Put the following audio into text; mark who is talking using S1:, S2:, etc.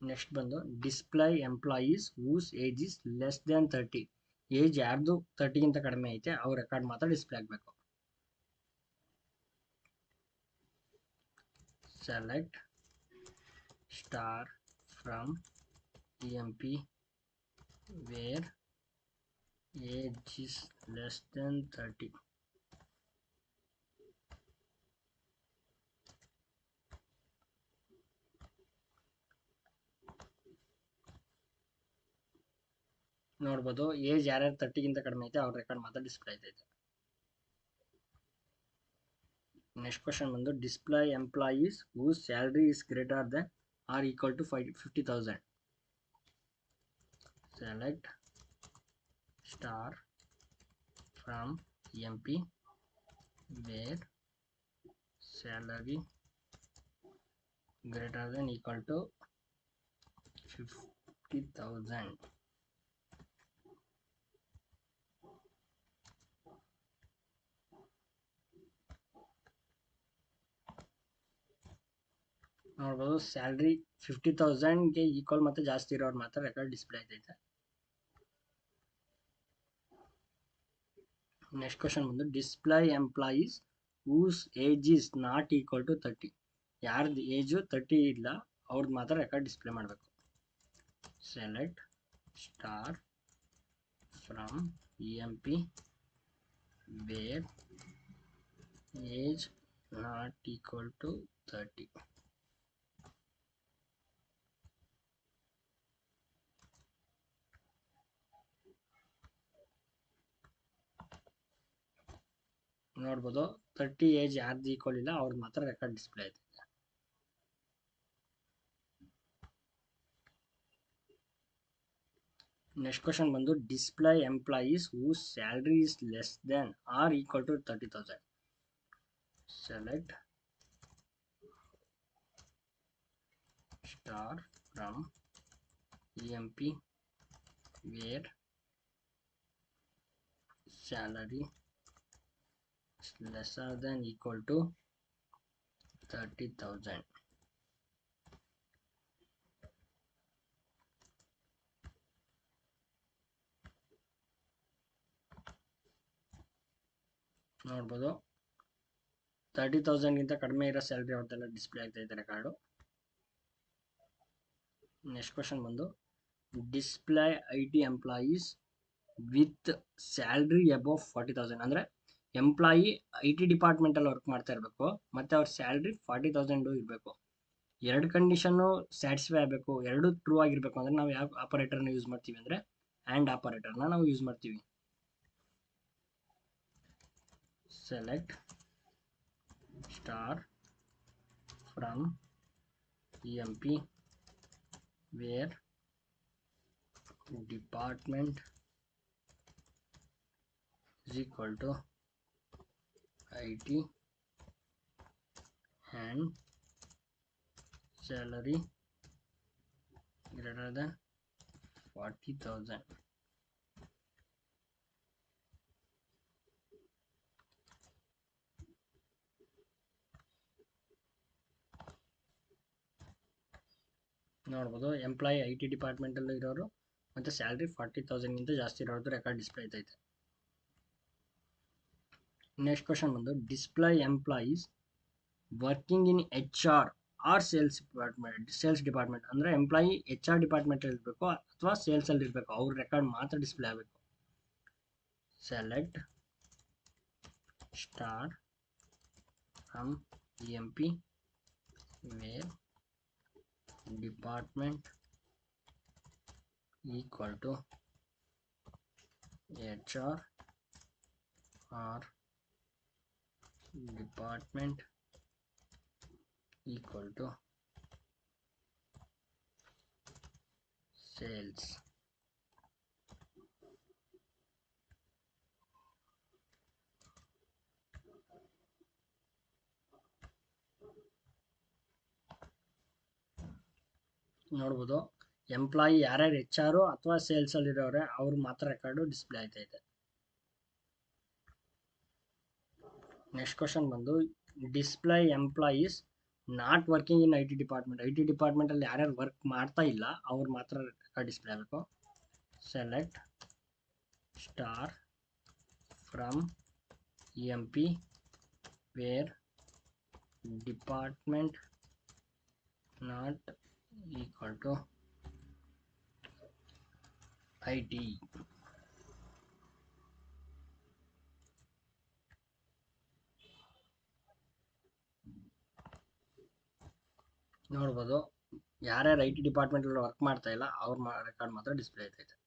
S1: Next ಬಂದು display employees whose age is less than 30. Age ಯಾರ್ದು 30ಗಿಂತ ಕಡಿಮೆ ಐತೆ ಅವ್ರ ರೆಕಾರ್ಡ್ ಮಾತ್ರ ಡಿಸ್ಪ್ಲೇ ಆಗಬೇಕು. Select star from EMP where age is less than 30. ನೋಡ್ಬೋದು ಏಜ್ ಯಾರ್ಯಾರು 30ಗಿಂತ ಕಡಿಮೆ ಐತೆ ಅವ್ರ ರೆಕಾರ್ಡ್ ಮಾತ್ರ ಡಿಸ್ಪ್ಲೇ ಐತೈತೆ. ನೆಕ್ಸ್ಟ್ ಕ್ವಶನ್ ಬಂದು display employees whose salary is greater than or equal to 50,000. Select star from EMP where salary greater than equal to 50,000. ನೋಡ್ಬೋದು salary 50,000ಗೆ equal ಮತ್ತು ಜಾಸ್ತಿ ಇರೋರು ಮಾತ್ರ ರೆಕಾರ್ಡ್ ಡಿಸ್ಪ್ಲೇ ಆಗ್ತೈತೆ. ನೆಕ್ಸ್ಟ್ ಕ್ವಶನ್ ಬಂದು display employees whose age is not equal to 30. ಯಾರ್ದು age 30 ಇಲ್ಲ ಅವ್ರದ್ದು ಮಾತ್ರ ರೆಕಾರ್ಡ್ ಡಿಸ್ಪ್ಲೇ ಮಾಡಬೇಕು. Select star from EMP where age not equal to 30. ನೋಡ್ಬೋದು 30 ಏಜ್ ಯಾರ್ದು ಈಕ್ವಲ್ ಇಲ್ಲ ಅವ್ರದ್ದು ಮಾತ್ರ ರೆಕಾರ್ಡ್ ಡಿಸ್ಪ್ಲೇ ಐತೆ. ನೆಕ್ಸ್ಟ್ ಕ್ವಶನ್ ಬಂದು display employees whose salary is less than or equal to 30,000. Select star from EMP where salary is lesser than equal to 30,000. ನೋಡ್ಬೋದು 30,000ಗಿಂತ ಕಡಿಮೆ ಇರೋ ಸ್ಯಾಲ್ರಿ ಅವ್ರದ್ದೆಲ್ಲ ಡಿಸ್ಪ್ಲೇ ಆಗ್ತೈತೆ ರೆಕಾರ್ಡು. ನೆಕ್ಸ್ಟ್ ಕ್ವಶನ್ ಬಂದು display IT employees with salary above 40,000. ಅಂದರೆ employee IT ಡಿಪಾರ್ಟ್ಮೆಂಟಲ್ಲಿ work ಮಾಡ್ತಾ ಇರಬೇಕು ಮತ್ತು ಅವ್ರ ಸ್ಯಾಲ್ರಿ 40,000 ಇರಬೇಕು. ಎರಡು ಕಂಡೀಷನ್ನು ಸ್ಯಾಟಿಸ್ಫೈ ಆಗಬೇಕು, ಎರಡು ಟ್ರೂ ಆಗಿರಬೇಕು. ಅಂದರೆ ನಾವು ಯಾವ ಆಪರೇಟರ್ನ ಯೂಸ್ ಮಾಡ್ತೀವಿ ಅಂದರೆ ಆ್ಯಂಡ್ ಆಪರೇಟರ್ನ ನಾವು ಯೂಸ್ ಮಾಡ್ತೀವಿ. Select star from EMP where department is equal to IT and salary greater than 40,000. ನೋಡ್ಬೋದು ಎಂಪ್ಲಾಯಿ IT ಡಿಪಾರ್ಟ್ಮೆಂಟಲ್ಲೂ ಇರೋರು ಮತ್ತು ಸ್ಯಾಲ್ರಿ 40,000ಗಿಂತ ಜಾಸ್ತಿ ಇರೋದು ರೆಕಾರ್ಡ್ ಡಿಸ್ಪ್ಲೇ ಐತೈತೆ. ನೆಕ್ಸ್ಟ್ ಕ್ವಶನ್ ಬಂದು display employees working in HR or sales department. ಅಂದರೆ ಎಂಪ್ಲಾಯಿ HR ಡಿಪಾರ್ಟ್ಮೆಂಟಲ್ಲಿ ಇರಬೇಕು ಅಥವಾ ಸೇಲ್ಸಲ್ಲಿ ಇರಬೇಕು, ಅವ್ರ ರೆಕಾರ್ಡ್ ಮಾತ್ರ ಡಿಸ್ಪ್ಲೇ ಆಗಬೇಕು. Select star from EMP where department equal to HR or department equal to sales. ನೋಡ್ಬೋದು ಎಂಪ್ಲಾಯಿ ಯಾರ್ಯಾರು HR ಅಥವಾ ಸೇಲ್ಸಲ್ಲಿ ಇರೋರೆ ಅವ್ರು ಮಾತ್ರ ರೆಕಾರ್ಡು ಡಿಸ್ಪ್ಲೇ ಆಗ್ತೈತೆ. ನೆಕ್ಸ್ಟ್ ಕ್ವಶನ್ ಬಂದು display employees not working in IT department. IT ಡಿಪಾರ್ಟ್ಮೆಂಟಲ್ಲಿ ಯಾರ್ಯಾರು ವರ್ಕ್ ಮಾಡ್ತಾ ಇಲ್ಲ ಅವ್ರು ಮಾತ್ರ ರೆಕಾರ್ಡ್ ಡಿಸ್ಪ್ಲೇ ಆಗಬೇಕು. Select star from EMP where department not equal to IT. ನೋಡ್ಬೋದು ಯಾರ್ಯಾರು IT ಡಿಪಾರ್ಟ್ಮೆಂಟಲ್ಲಿ ವರ್ಕ್ ಮಾಡ್ತಾ ಇಲ್ಲ ಅವ್ರ ರೆಕಾರ್ಡ್ ಮಾತ್ರ ಡಿಸ್ಪ್ಲೇ ಆಗ್ತೈತೆ.